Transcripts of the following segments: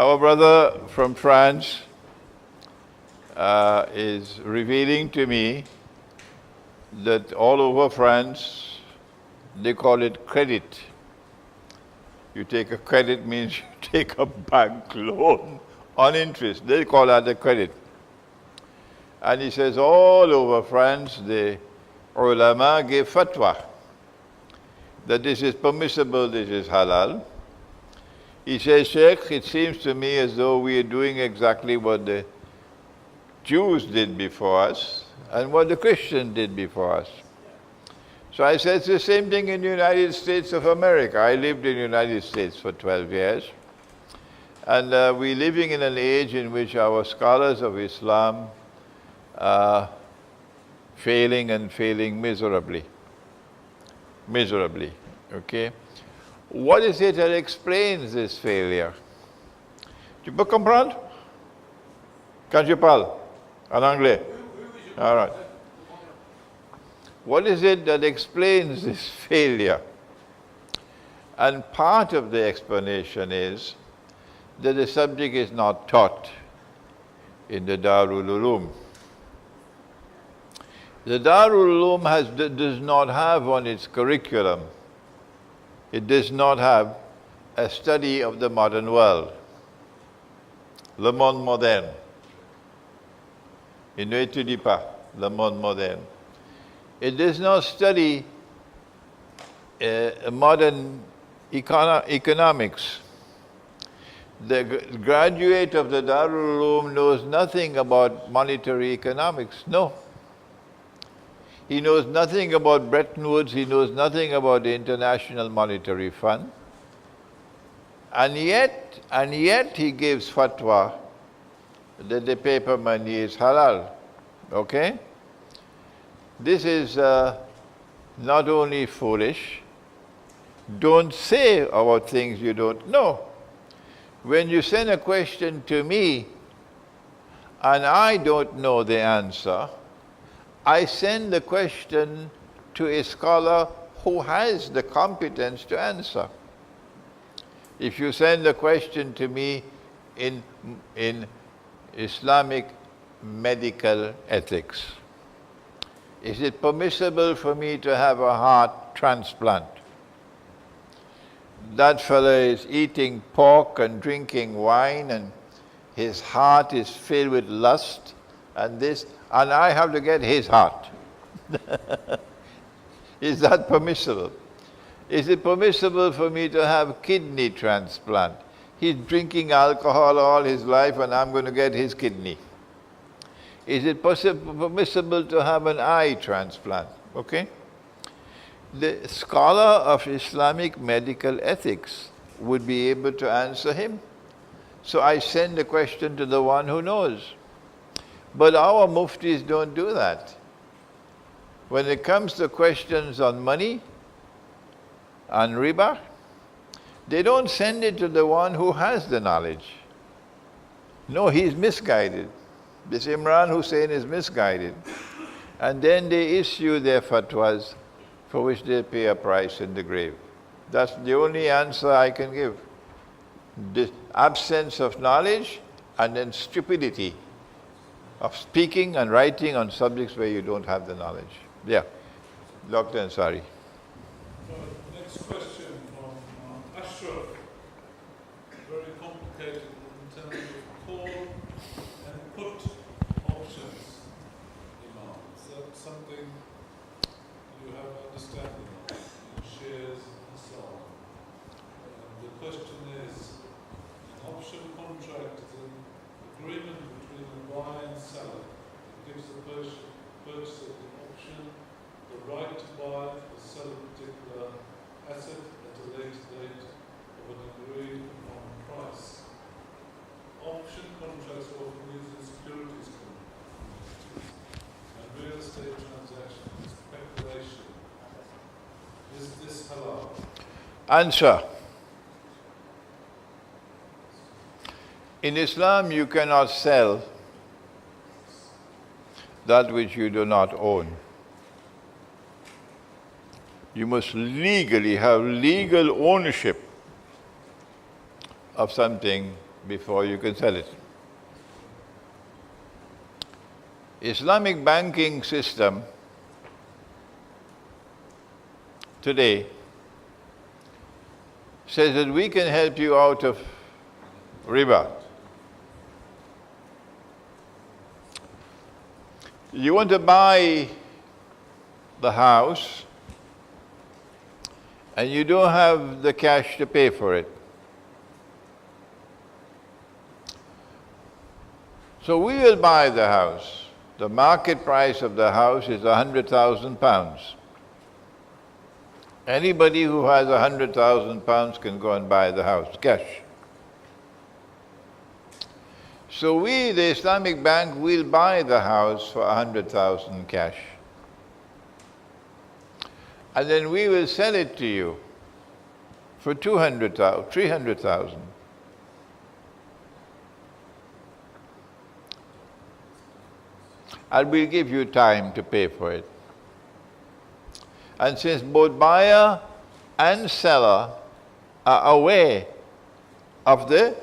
Our brother from France is revealing to me that all over France, they call it credit. You take a credit means you take a bank loan on interest. They call that a credit. And he says all over France, the ulama give fatwa that this is permissible, this is halal. He says, Sheikh, it seems to me as though we are doing exactly what the Jews did before us and what the Christians did before us. So I said, it's the same thing in the United States of America. I lived in the United States for 12 years. And we're living in an age in which our scholars of Islam are failing and failing miserably. Miserably, okay? What is it that explains this failure? Tu peux comprendre? Quand je parle en anglais? All right. What is it that explains this failure? And part of the explanation is that the subject is not taught in the Darul Uloom. The Darul Uloom does not have on its curriculum, it does not have a study of the modern world, le monde moderne. Il ne étudie pas le monde moderne. It does not study modern economics. The graduate of the Darul Uloom knows nothing about monetary economics. No. He knows nothing about Bretton Woods. He knows nothing about the International Monetary Fund. And yet he gives fatwa that the paper money is halal. Okay? This is not only foolish. Don't say about things you don't know. When you send a question to me and I don't know the answer, I send the question to a scholar who has the competence to answer. If you send the question to me in Islamic medical ethics, is it permissible for me to have a heart transplant? That fellow is eating pork and drinking wine and his heart is filled with lust and this, and I have to get his heart. Is that permissible? Is it permissible for me to have kidney transplant? He's drinking alcohol all his life and I'm going to get his kidney. Is it permissible to have an eye transplant? Okay? The scholar of Islamic medical ethics would be able to answer him. So I send the question to the one who knows. But our muftis don't do that. When it comes to questions on money, on riba, they don't send it to the one who has the knowledge. No, he's misguided. This Imran Hosein is misguided. And then they issue their fatwas for which they pay a price in the grave. That's the only answer I can give. The absence of knowledge and then stupidity of speaking and writing on subjects where you don't have the knowledge. Yeah, Dr. Ansari. Next question from Ashraf. Very complicated in terms of call and put options. Is that something you have understanding of in shares and so on? The question is, an option contract is an agreement between the buyer and seller. It gives the purchaser the option, the right to buy or sell a particular asset at a later date of an agreed upon price. Option contracts are often used in securities contracts and real estate transactions, speculation. Is this halal? Answer. In Islam, you cannot sell that which you do not own. You must legally have legal ownership of something before you can sell it. Islamic banking system today says that we can help you out of riba. You want to buy the house and you don't have the cash to pay for it. So we will buy the house. The market price of the house is £100,000. Anybody who has £100,000 can go and buy the house, cash. So we, the Islamic Bank, will buy the house for 100,000 cash. And then we will sell it to you for 200,000, 300,000. And we'll give you time to pay for it. And since both buyer and seller are aware of the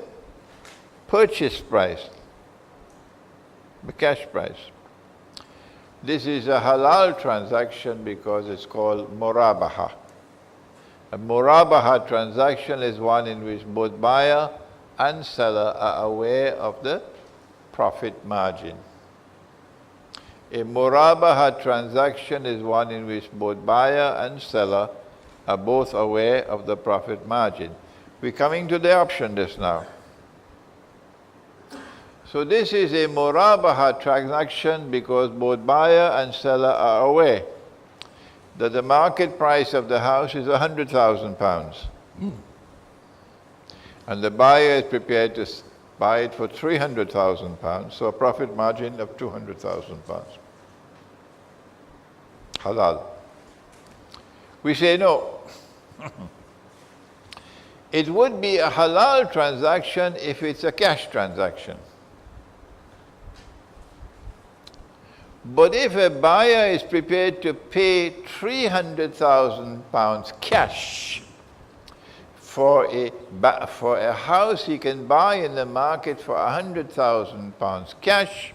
purchase price, the cash price, this is a halal transaction because it's called murabaha. A murabaha transaction is one in which both buyer and seller are aware of the profit margin. A murabaha transaction is one in which both buyer and seller are both aware of the profit margin. We're coming to the option just now. So this is a murabaha transaction because both buyer and seller are aware that the market price of the house is £100,000. And the buyer is prepared to buy it for £300,000, so a profit margin of £200,000. Halal. We say no. It would be a halal transaction if it's a cash transaction. But if a buyer is prepared to pay £300,000 cash for a house he can buy in the market for £100,000 cash,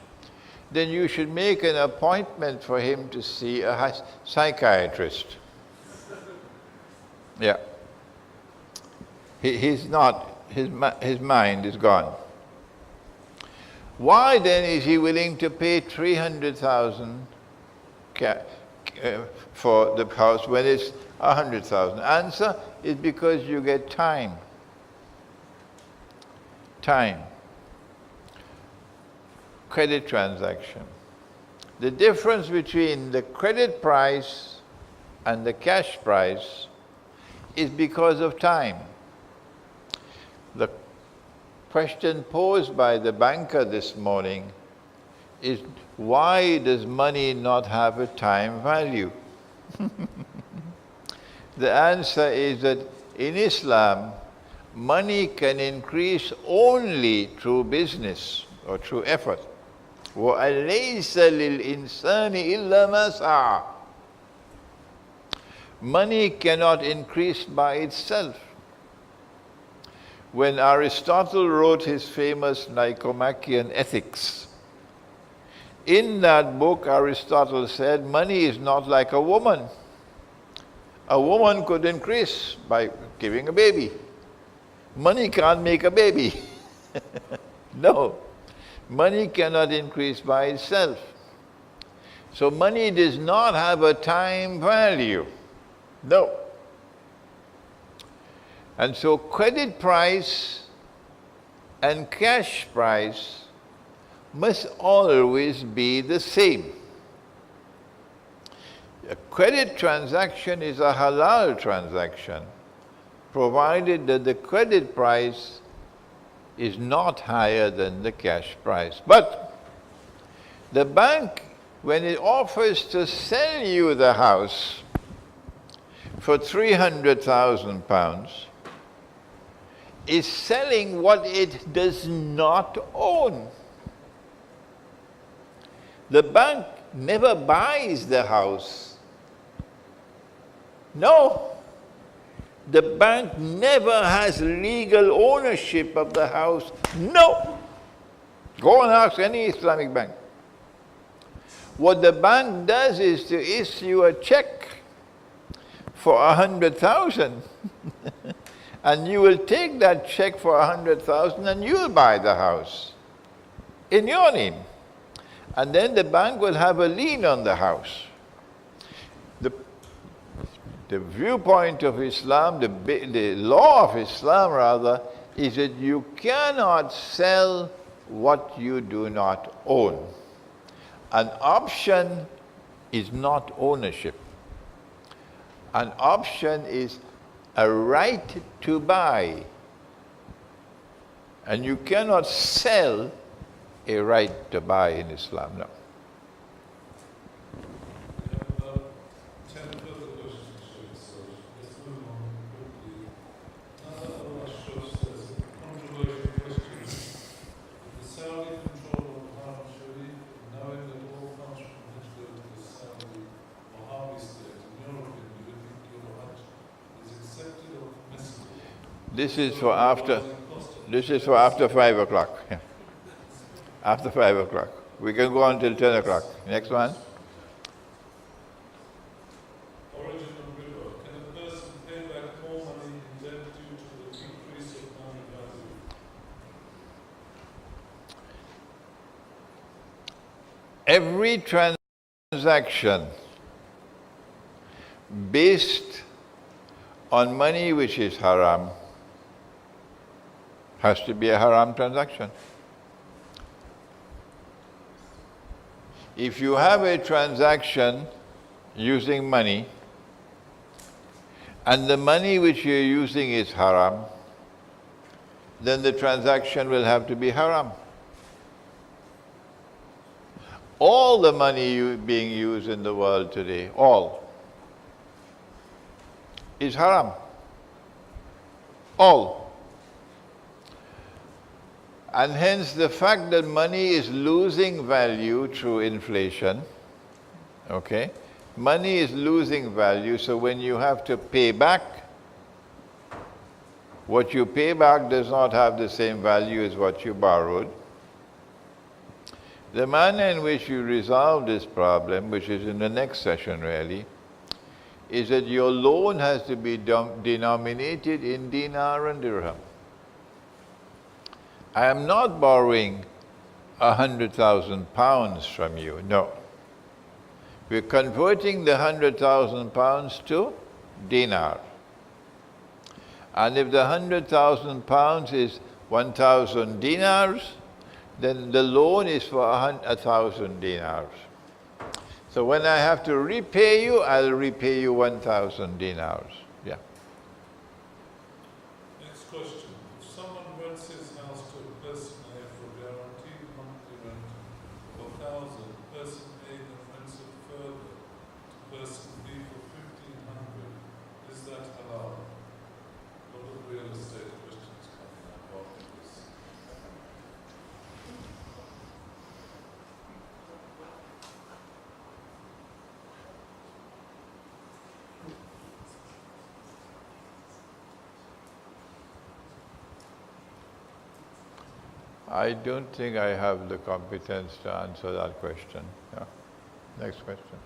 then you should make an appointment for him to see a psychiatrist. Yeah. He's not, his mind is gone. Why then is he willing to pay 300,000 for the house when it's 100,000? Answer is because you get time. Time. Credit transaction. The difference between the credit price and the cash price is because of time. The question posed by the banker this morning is, why does money not have a time value? The answer is that in Islam, money can increase only through business or through effort. وَأَلَيْسَ لِلْإِنسَانِ إِلَّا مَا سَعَى. Money cannot increase by itself. When Aristotle wrote his famous Nicomachean Ethics, in that book Aristotle said money is not like a woman. A woman could increase by giving a baby. Money can't make a baby. No. Money cannot increase by itself. So money does not have a time value. No. And so credit price and cash price must always be the same. A credit transaction is a halal transaction, provided that the credit price is not higher than the cash price. But the bank, when it offers to sell you the house for £300,000, is selling what it does not own. The bank never buys the house. No. The bank never has legal ownership of the house. No. Go and ask any Islamic bank. What the bank does is to issue a check for 100,000 and you will take that check for 100,000 and you'll buy the house in your name. And then the bank will have a lien on the house. The viewpoint of Islam, the law of Islam rather, is that you cannot sell what you do not own. An option is not ownership. An option is a right to buy. And you cannot sell a right to buy in Islam, no. We have about 10 further questions, Sheikh, so let's move on quickly. Another Ashraf says, controversial question. If the Saudi control of Haram Sharif, knowing that all comes from Hijra to the Saudi Wahhabi state, in your opinion, do you think your Hajj is accepted or permissible? This is for after 5 o'clock. Yeah. After 5 o'clock. We can go on till 10 o'clock. Next one. Origin of Riba. Can a person pay back more money in debt due to the decrease of money value? Every transaction based on money which is haram has to be a haram transaction. If you have a transaction using money and the money which you're using is haram, then the transaction will have to be haram. All the money being used in the world today, all, is haram. All. And hence the fact that money is losing value through inflation, okay? Money is losing value, so when you have to pay back, what you pay back does not have the same value as what you borrowed. The manner in which you resolve this problem, which is in the next session really, is that your loan has to be denominated in dinar and dirham. I am not borrowing 100,000 pounds from you, no. We're converting the 100,000 pounds to dinar. And if the 100,000 pounds is 1,000 dinars, then the loan is for 1,000 dinars. So when I have to repay you, I'll repay you 1,000 dinars. Yeah. Next question. If someone rents his house to a person A for a guaranteed monthly rent of 1,000, person A then rents it further to person B for 1,500, is that halal? What are the real estate questions coming up after this? I don't think I have the competence to answer that question. Yeah. Next question.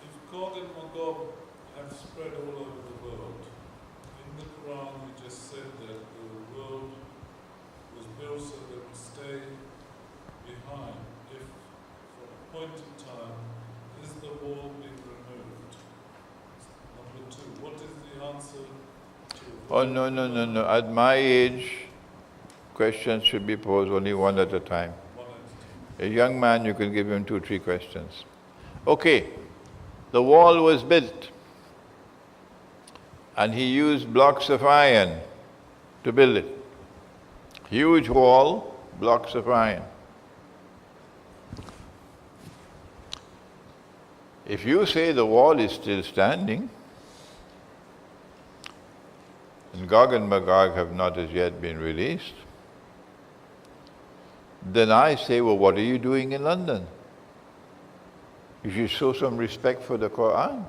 If Gog and Magog have spread all over the world, in the Quran you just said that the world was built so they would stay behind. If for a point in time, is the wall being removed? Number two, what is the answer to Oh, no. At my age, questions should be posed only one at a time. one entity? A young man, you can give him 2, 3 questions. Okay, the wall was built and he used blocks of iron to build it. Huge wall, blocks of iron. If you say the wall is still standing, and Gog and Magog have not as yet been released, then I say, well, what are you doing in London? You should show some respect for the Quran.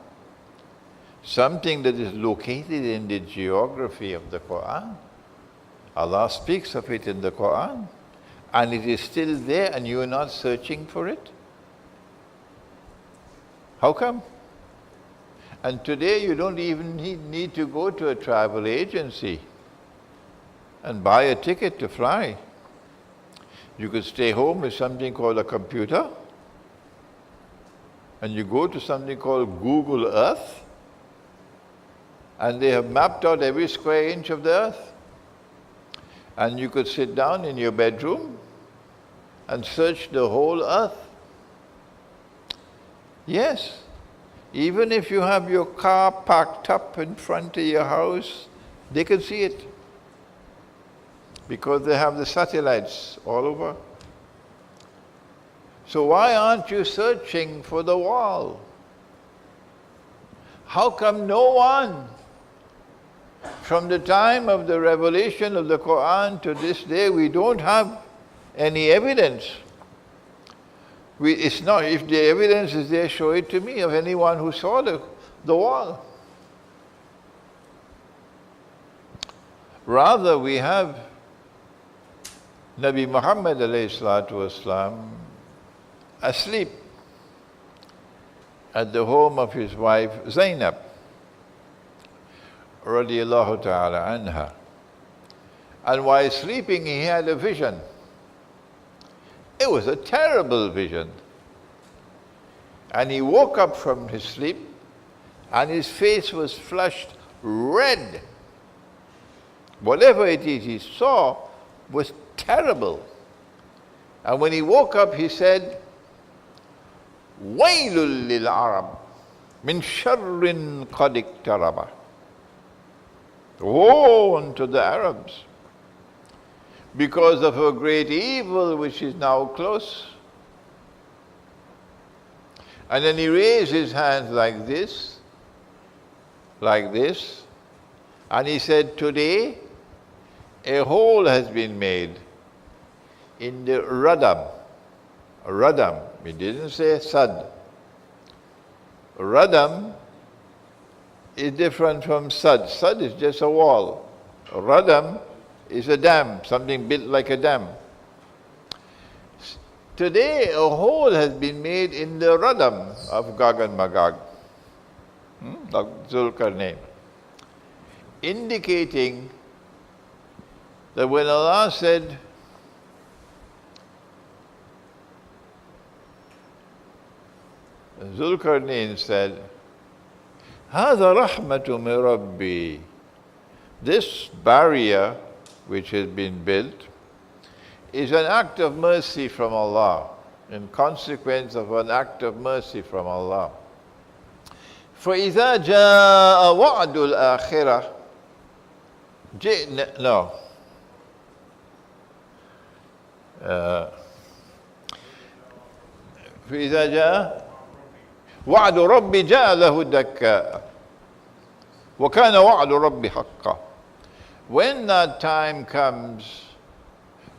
Something that is located in the geography of the Quran. Allah speaks of it in the Quran, and it is still there and you are not searching for it. How come? And today you don't even need to go to a travel agency and buy a ticket to fly. You could stay home with something called a computer, and you go to something called Google Earth, and they have mapped out every square inch of the earth. And you could sit down in your bedroom and search the whole earth. Yes, even if you have your car parked up in front of your house, they can see it. Because they have the satellites all over. So why aren't you searching for the wall? How come no one, from the time of the revelation of the Quran to this day, we don't have any evidence? It's not, if the evidence is there, show it to me of anyone who saw the wall. Rather, we have Nabi Muhammad alayhi salatu wasalam asleep at the home of his wife Zainab radiyallahu ta'ala anha. And while sleeping, he had a vision. It was a terrible vision. And he woke up from his sleep, and his face was flushed red. Whatever it is he saw was terrible. And when he woke up, he said, "Wailul lil Arab min sharrin qad iktaraba." Woe unto the Arabs because of a great evil which is now close. And then he raised his hands like this, and he said, "Today a hole has been made in the radam." Radam, he didn't say sad. Radam is different from sad. Sad is just a wall. Radam is a dam, something built like a dam. Today a hole has been made in the radam of Gog and Magog, of Zulkarnain, indicating that when Allah said, Zulkarnain said, هذا رحمة من ربي. This barrier which has been built is an act of mercy from Allah, in consequence of an act of mercy from Allah. فإذا جاء وعد الآخرة جئنا no فإذا جاء وعد ربي جعله دكا وكان وعد ربي حقا. When that time comes,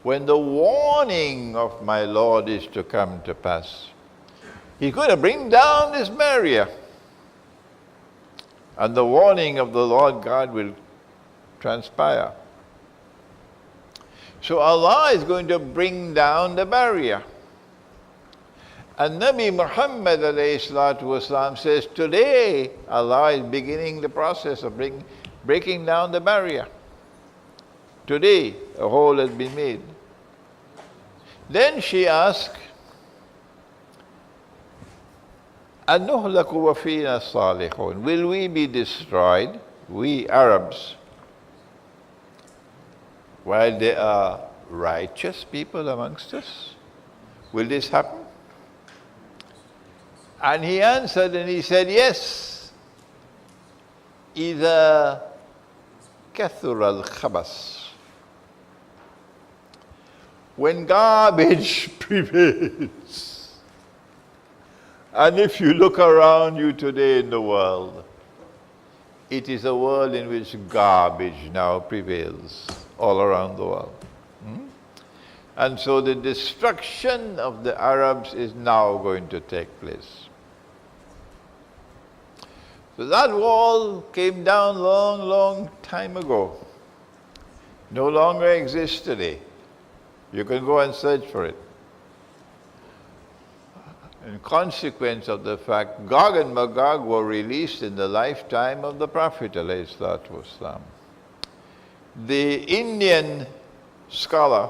when the warning of my Lord is to come to pass, He's going to bring down this barrier, and the warning of the Lord God will transpire. So Allah is going to bring down the barrier. And Nabi Muhammad alayhi salatu wasalam says, today Allah is beginning the process of breaking down the barrier. Today a hole has been made. Then she asked, أَنُهْلَكُ وَفِينَا الصَّالِحُونَ. Will we be destroyed, we Arabs, while there are righteous people amongst us? Will this happen? And he answered and he said, yes. إِذَا كَثُرَ الْخَبَثُ. When garbage prevails. And if you look around you today in the world, it is a world in which garbage now prevails all around the world. And so the destruction of the Arabs is now going to take place. So that wall came down long time ago. No longer exists today. You can go and search for it. In consequence of the fact, Gog and Magog were released in the lifetime of the Prophet ﷺ. The Indian scholar,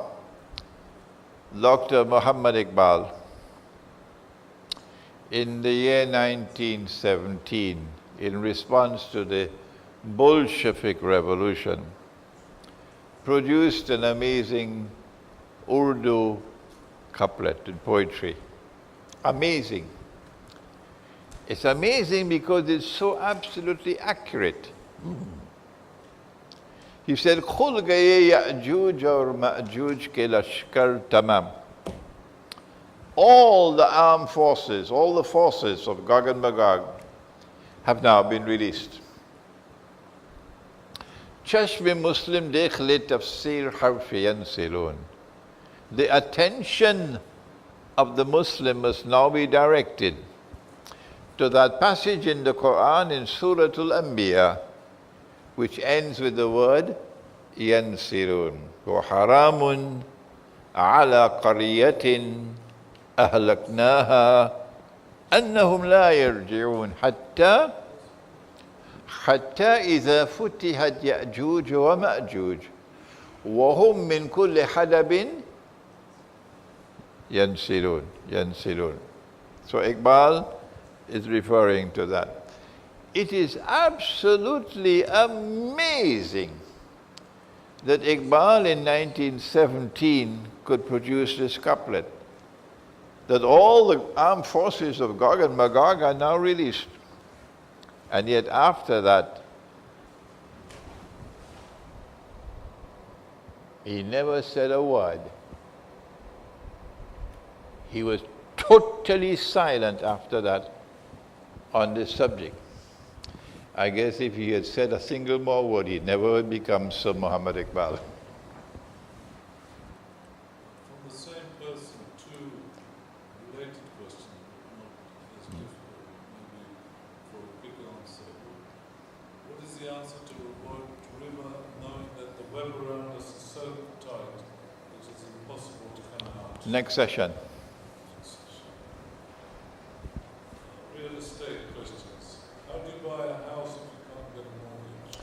Dr. Muhammad Iqbal, in the year 1917, in response to the Bolshevik Revolution, produced an amazing Urdu couplet in poetry. Amazing. It's amazing because it's so absolutely accurate. He said, "Khul gaye Ya'juj aur Ma'juj ke lashkar tamam." All the armed forces, all the forces of Gog and Magog have now been released. Chashme Muslim dekh le tafsir harfi yansilun. The attention of the Muslim must now be directed to that passage in the Quran in Surah Al-Anbiya, which ends with the word yansirun. وَحَرَامٌ عَلَى قَرْيَةٍ أَهْلَكْنَاهَا أَنَّهُمْ لَا يَرْجِعُونَ حَتَّى إِذَا فُتِحَتْ يَأْجُوجُ وَمَأْجُوجُ وَهُمْ مِنْ كُلِّ حَدَبٍ ينسلون. So Iqbal is referring to that. It is absolutely amazing that Iqbal in 1917 could produce this couplet, that all the armed forces of Gog and Magog are now released. And yet after that, he never said a word. He was totally silent after that on this subject. I guess if he had said a single more word, he never would become Sir Muhammad Iqbal. From the same person, two related questions, not as difficult, maybe for a quick answer. What is the answer to avoid Riba, knowing that the web around us is so tight that it is impossible to come out? Next session. Real estate questions. How do you buy a house if you can't get a mortgage?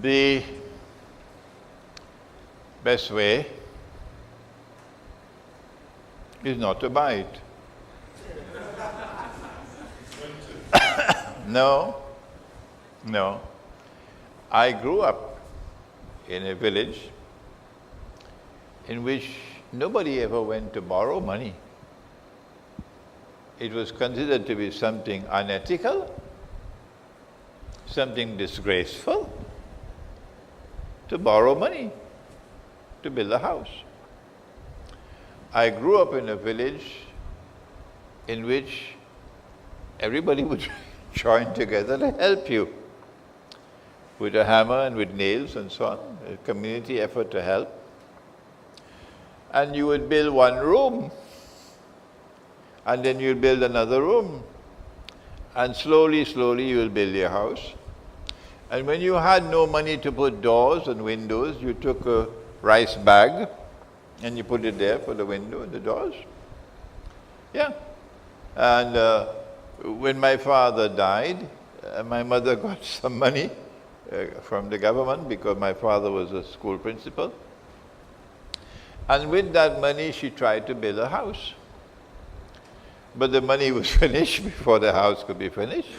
The best way is not to buy it. No. I grew up in a village in which nobody ever went to borrow money. It was considered to be something unethical, something disgraceful, to borrow money to build a house. I grew up in a village in which everybody would join together to help you with a hammer and with nails and so on, a community effort to help. And you would build one room, and then you'll build another room, and slowly you will build your house. And when you had no money to put doors and windows, you took a rice bag and you put it there for the window and the doors. Yeah. And when my father died, my mother got some money from the government because my father was a school principal. And with that money, she tried to build a house. But the money was finished before the house could be finished.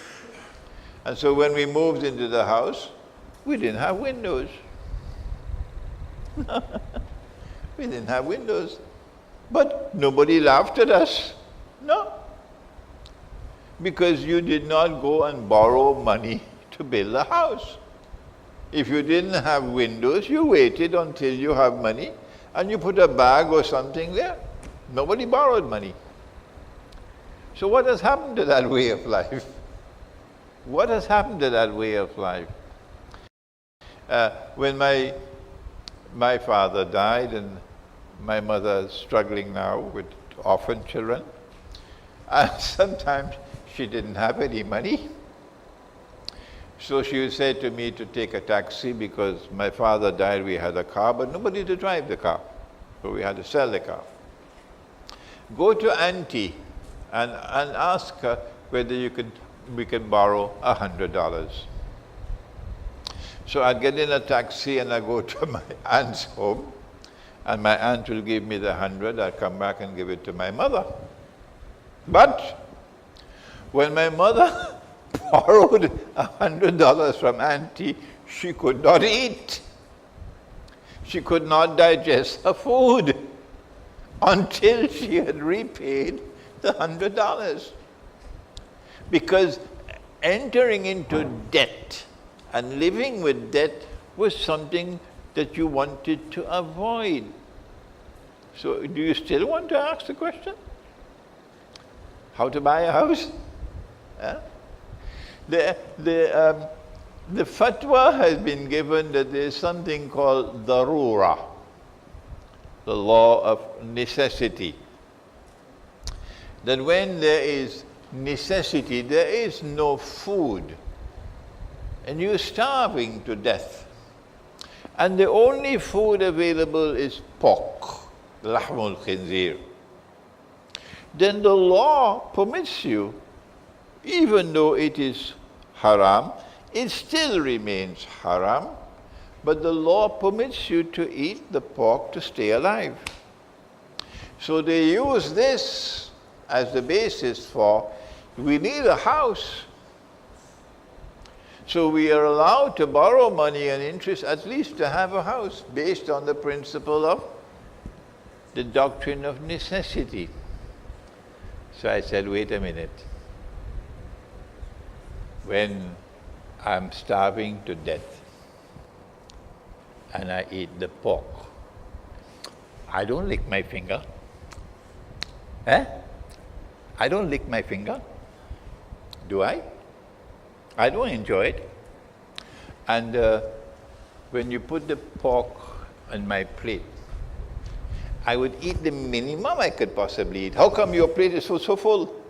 And so when we moved into the house, we didn't have windows. We didn't have windows. But nobody laughed at us. No. Because you did not go and borrow money to build a house. If you didn't have windows, you waited until you have money and you put a bag or something there. Nobody borrowed money. So what has happened to that way of life? What has happened to that way of life? When my father died and my mother is struggling now with orphan children, and sometimes she didn't have any money. So she would say to me to take a taxi because my father died, we had a car, but nobody to drive the car. So we had to sell the car. Go to auntie and ask her whether we can borrow $100. So I'd get in a taxi and I'd go to my aunt's home, and my aunt will give me the 100. I'd come back and give it to my mother. But when my mother borrowed $100 from auntie, she could not eat. She could not digest her food until she had repaid the $100. Because entering into debt and living with debt was something that you wanted to avoid. So do you still want to ask the question? How to buy a house? Huh? The fatwa has been given that there is something called darura, the law of necessity. That when there is necessity, there is no food, and you're starving to death, and the only food available is pork, lahmul khinzir, then the law permits you, even though it is haram, it still remains haram, but the law permits you to eat the pork to stay alive. So they use this as the basis for, we need a house. So we are allowed to borrow money and interest at least to have a house based on the principle of the doctrine of necessity. So I said, wait a minute. When I'm starving to death and I eat the pork, I don't lick my finger. I don't lick my finger. Do I? I don't enjoy it. And when you put the pork on my plate, I would eat the minimum I could possibly eat. How come your plate is so full?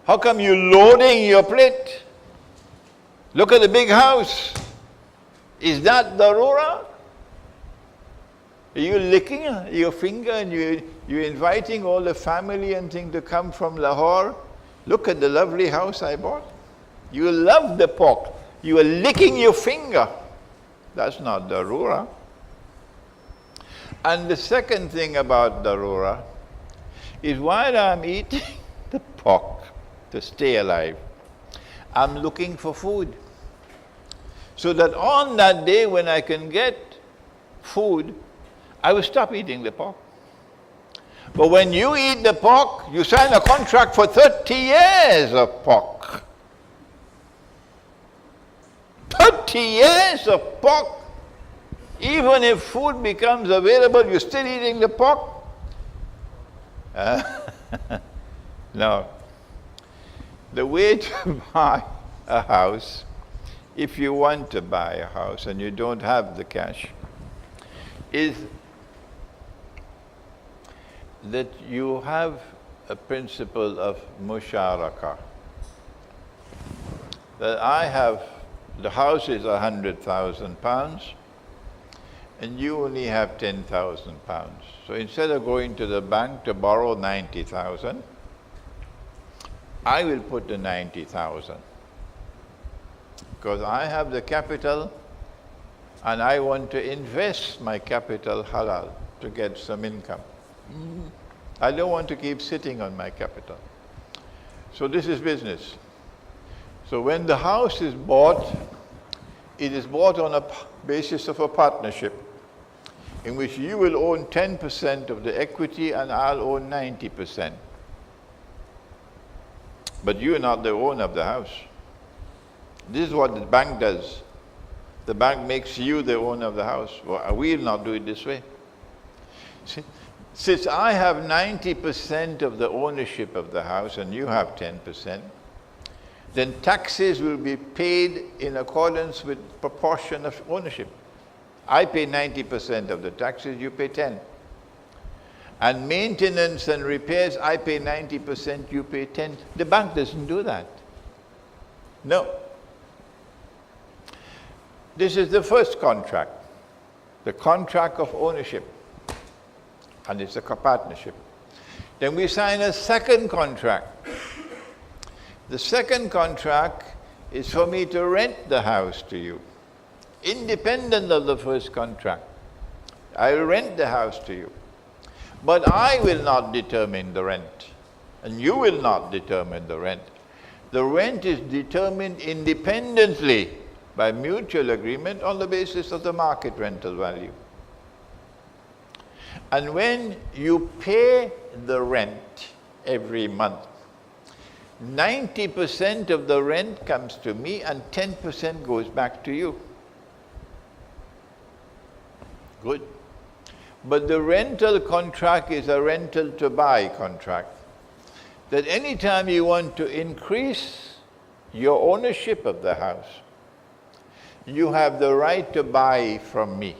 How come you're loading your plate? Look at the big house. Is that darura? Are you licking your finger and you're inviting all the family and things to come from Lahore? Look at the lovely house I bought. You love the pork. You are licking your finger. That's not darura. And the second thing about darura is while I'm eating the pork to stay alive, I'm looking for food. So that on that day when I can get food, I will stop eating the pork. But when you eat the pork, you sign a contract for 30 years of pork. 30 years of pork. Even if food becomes available, you're still eating the pork? No. The way to buy a house, if you want to buy a house and you don't have the cash, is that you have a principle of musharaka. That I have, the house is £100,000 and you only have £10,000. So instead of going to the bank to borrow 90,000, I will put the 90,000 because I have the capital and I want to invest my capital halal to get some income. I don't want to keep sitting on my capital. So this is business. So when the house is bought, it is bought on a basis of a partnership in which you will own 10% of the equity and I'll own 90%. But you are not the owner of the house. This is what the bank does. The bank makes you the owner of the house. Well, we will not do it this way. See, since I have 90% of the ownership of the house and you have 10%, then taxes will be paid in accordance with proportion of ownership. I pay 90% of the taxes, you pay 10%. And maintenance and repairs, I pay 90%, you pay 10%. The bank doesn't do that. No. This is the first contract, the contract of ownership, and it's a partnership. Then we sign a second contract. The second contract is for me to rent the house to you, independent of the first contract. I will rent the house to you. But I will not determine the rent, and you will not determine the rent. The rent is determined independently by mutual agreement on the basis of the market rental value. And when you pay the rent every month, 90% of the rent comes to me and 10% goes back to you. Good. But the rental contract is a rental to buy contract. That any time you want to increase your ownership of the house, you have the right to buy from me,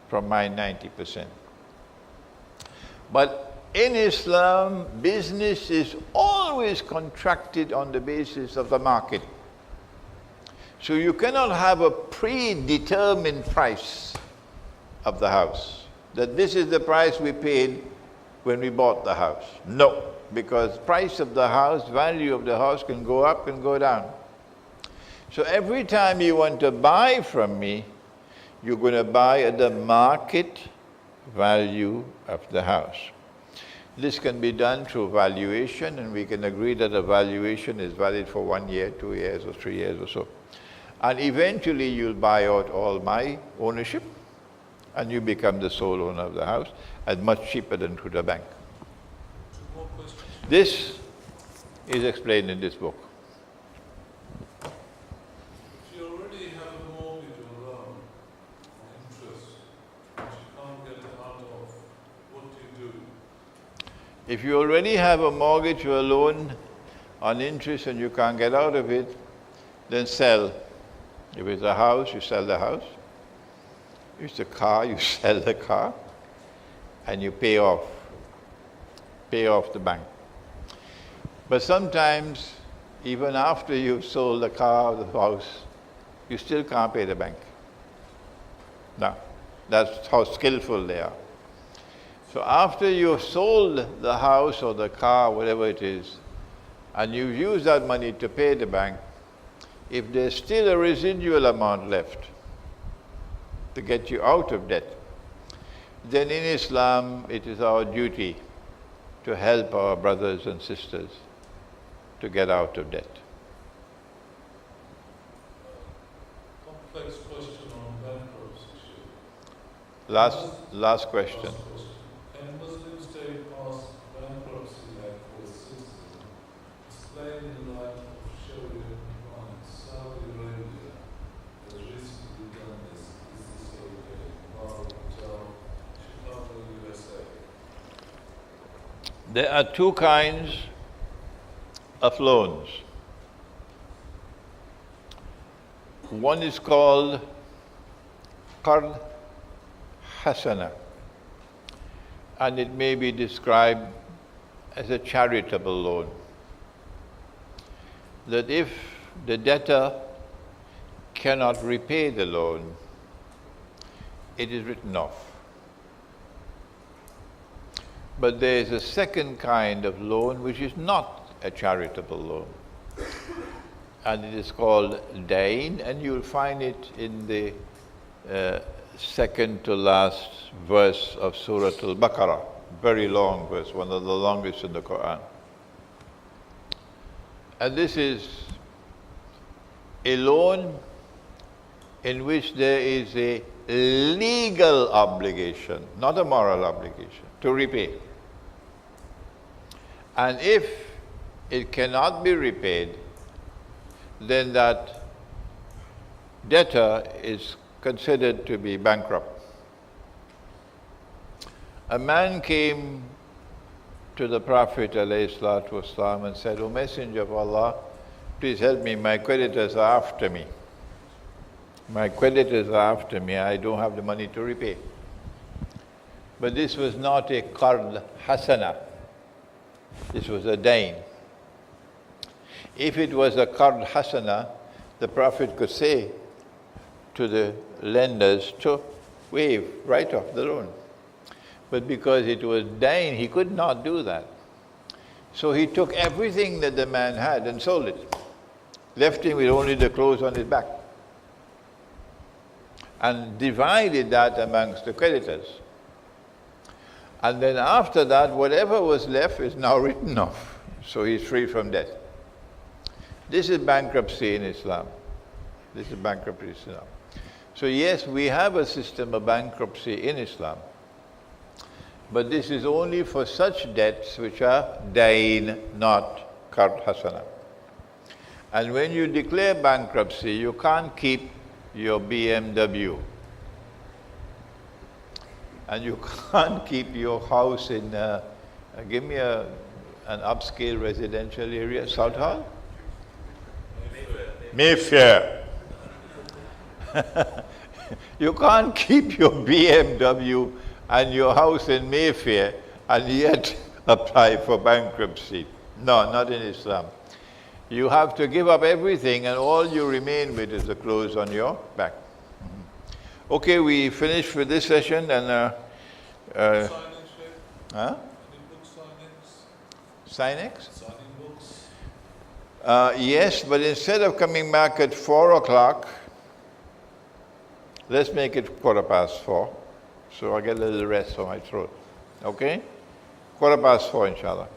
from my 90%. But in Islam, business is always contracted on the basis of the market. So you cannot have a predetermined price of the house, that this is the price we paid when we bought the house. No, because price of the house, value of the house can go up and go down. So every time you want to buy from me, you're going to buy at the market value of the house. This can be done through valuation, and we can agree that a valuation is valid for 1 year, 2 years, or 3 years or so. And eventually you'll buy out all my ownership, and you become the sole owner of the house at much cheaper than through the bank. More questions? This is explained in this book. If you already have a mortgage or loan or interest which you can't get out of, what do? If you already have a mortgage or a loan on interest and you can't get out of it, then sell. If it's a house, you sell the house. If it's a car, you sell the car, and you pay off the bank. But sometimes, even after you've sold the car or the house, you still can't pay the bank. Now, that's how skillful they are. So after you've sold the house or the car, whatever it is, and you've used that money to pay the bank, if there's still a residual amount left to get you out of debt, then in Islam it is our duty to help our brothers and sisters to get out of debt. Complex question on bankruptcy. Last question. Can Muslims take past bankruptcy like for citizens? Explain in light of Sharia compliance. Saudi Arabia has recently done this. Is this okay? Hotel, Chicago, USA. There are two kinds of loans. One is called Qard Hasana, and it may be described as a charitable loan. That if the debtor cannot repay the loan, it is written off. But there is a second kind of loan which is not a charitable loan, and it is called Dain, and you'll find it in the second to last verse of Surah Al-Baqarah, very long verse, one of the longest in the Quran. And this is a loan in which there is a legal obligation, not a moral obligation, to repay. And if it cannot be repaid, then that debtor is considered to be bankrupt. A man came to the Prophet ﷺ and said, "O Messenger of Allah, please help me, my creditors are after me. My creditors are after me, I don't have the money to repay." But this was not a Qard Hasana, this was a Dain. If it was a Qard Hasana, the Prophet could say, to the lenders to waive right off the loan. But because it was dying, he could not do that. So he took everything that the man had and sold it, left him with only the clothes on his back, and divided that amongst the creditors. And then after that, whatever was left is now written off. So he's free from debt. This is bankruptcy in Islam. This is bankruptcy in Islam. So yes, we have a system of bankruptcy in Islam. But this is only for such debts which are dain, not qard hasana. And when you declare bankruptcy, you can't keep your BMW. And you can't keep your house in, give me an upscale residential area, South Hall? Mayfair. You can't keep your BMW and your house in Mayfair and yet apply for bankruptcy. No, not in Islam. You have to give up everything and all you remain with is the clothes on your back. Okay, we finished with this session and Signings, Sheikh? huh? Any book signings? Sinex? Signing books? Yes, but instead of coming back at 4 o'clock, let's make it 4:15, so I get a little rest for my throat. Okay? 4:15, inshallah.